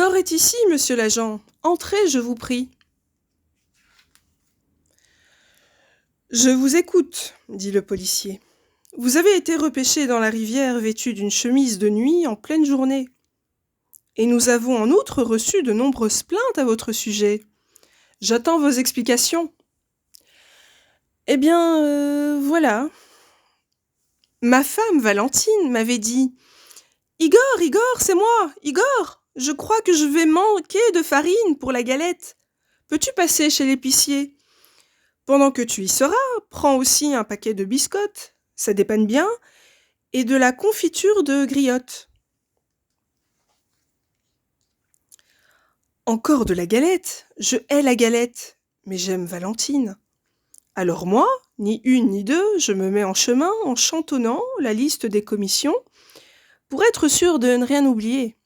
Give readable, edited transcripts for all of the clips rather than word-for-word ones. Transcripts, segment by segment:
corps est ici, monsieur l'agent. Entrez, je vous prie. Je vous écoute, dit le policier. Vous avez été repêché dans la rivière vêtu d'une chemise de nuit en pleine journée. Et nous avons en outre reçu de nombreuses plaintes à votre sujet. J'attends vos explications. Eh bien, voilà. Ma femme, Valentine, m'avait dit « Igor, c'est moi, Igor, je crois que je vais manquer de farine pour la galette. Peux-tu passer chez l'épicier ? Pendant que tu y seras, prends aussi un paquet de biscottes, ça dépanne bien, et de la confiture de griotte. » Encore de la galette ? Je hais la galette, mais j'aime Valentine. Alors moi, ni une ni deux, je me mets en chemin en chantonnant la liste des commissions pour être sûr de ne rien oublier.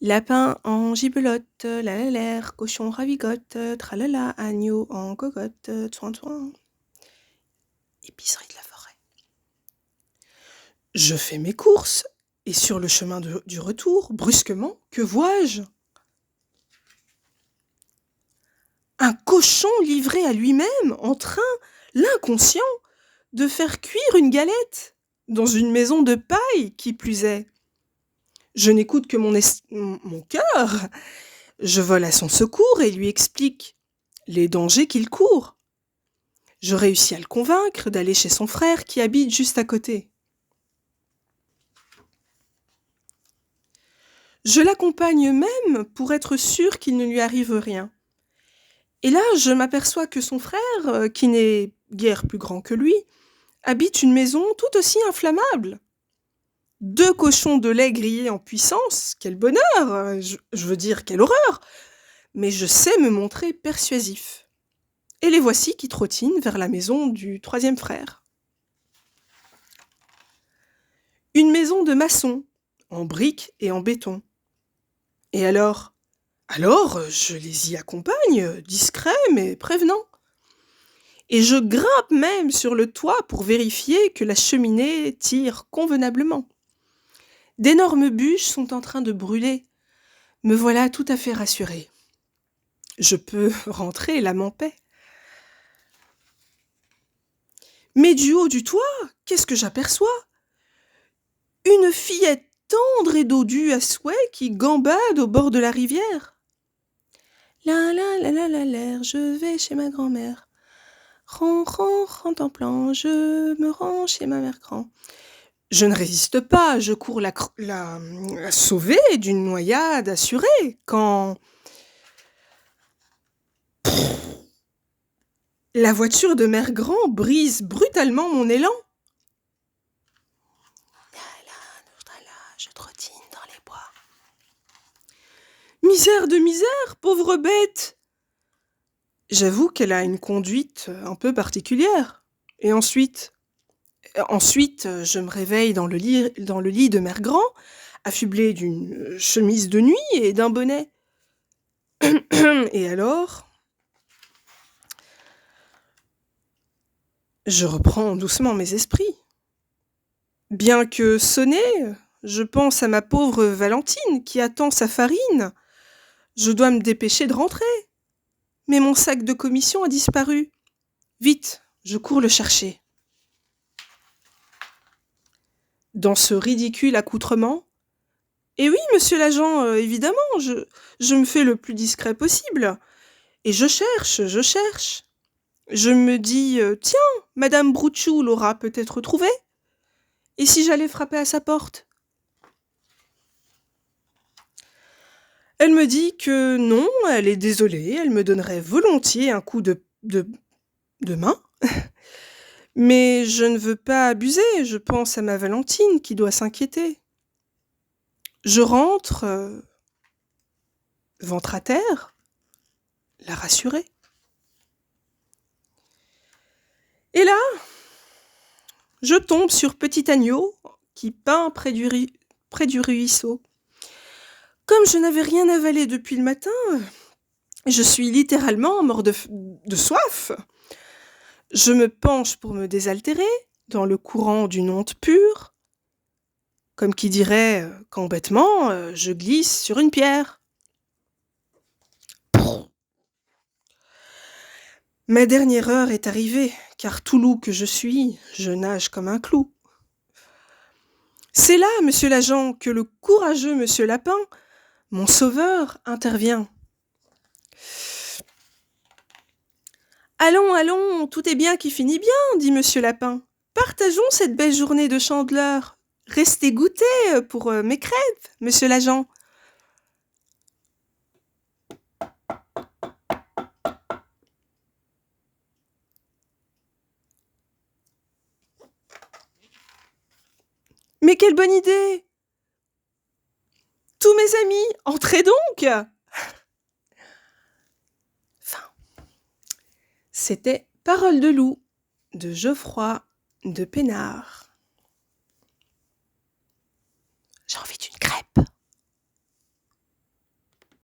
Lapin en gibelotte, l'air, cochon ravigote, tralala, agneau en cocotte, toin. Épicerie de la forêt. Je fais mes courses, et sur le chemin du retour, brusquement, que vois-je ? Un cochon livré à lui-même, en train, l'inconscient, de faire cuire une galette, dans une maison de paille, qui plus est. Je n'écoute que mon cœur. Je vole à son secours et lui explique les dangers qu'il court. Je réussis à le convaincre d'aller chez son frère qui habite juste à côté. Je l'accompagne même pour être sûre qu'il ne lui arrive rien. Et là, je m'aperçois que son frère, qui n'est guère plus grand que lui, habite une maison tout aussi inflammable. 2 cochons de lait grillés en puissance, quel bonheur, je veux dire quelle horreur, mais je sais me montrer persuasif. Et les voici qui trottinent vers la maison du 3e frère. Une maison de maçon, en briques et en béton. Et alors, je les y accompagne, discret mais prévenant. Et je grimpe même sur le toit pour vérifier que la cheminée tire convenablement. D'énormes bûches sont en train de brûler. Me voilà tout à fait rassurée. Je peux rentrer l'âme en paix. Mais du haut du toit, qu'est-ce que j'aperçois ? Une fillette tendre et dodue à souhait qui gambade au bord de la rivière. La, je vais chez ma grand-mère. Ran, en plan, je me rends chez ma mère grand. Je ne résiste pas, je cours la sauver d'une noyade assurée, quand la voiture de Mère Grand brise brutalement mon élan. Je trottine dans les bois. Misère de misère, pauvre bête ! J'avoue qu'elle a une conduite un peu particulière. Et ensuite, je me réveille dans le lit de Mère Grand, affublée d'une chemise de nuit et d'un bonnet. Et alors, je reprends doucement mes esprits. Bien que sonnée, je pense à ma pauvre Valentine qui attend sa farine. Je dois me dépêcher de rentrer. Mais mon sac de commission a disparu. Vite, je cours le chercher. Dans ce ridicule accoutrement, et oui, monsieur l'agent, évidemment, je me fais le plus discret possible. Et je cherche. Je me dis, tiens, Madame Broutchou l'aura peut-être trouvé. Et si j'allais frapper à sa porte ? Elle me dit que non, elle est désolée, elle me donnerait volontiers un coup de main. Mais je ne veux pas abuser, je pense à ma Valentine qui doit s'inquiéter. Je rentre, ventre à terre, la rassurer. Et là, je tombe sur Petit Agneau qui peint près du ruisseau. Comme je n'avais rien avalé depuis le matin, je suis littéralement mort de soif. Je me penche pour me désaltérer dans le courant d'une onde pure, comme qui dirait qu'en bêtement, je glisse sur une pierre. Ma dernière heure est arrivée, car tout loup que je suis, je nage comme un clou. C'est là, monsieur l'agent, que le courageux monsieur Lapin, mon sauveur, intervient. Allons, allons, tout est bien qui finit bien, dit monsieur Lapin. Partageons cette belle journée de chandeleur. Restez goûter pour mes crêpes, monsieur l'agent. Mais quelle bonne idée! Tous mes amis, entrez donc! Fin. C'était Parole de loup de Geoffroy de Pénard. J'ai envie d'une crêpe.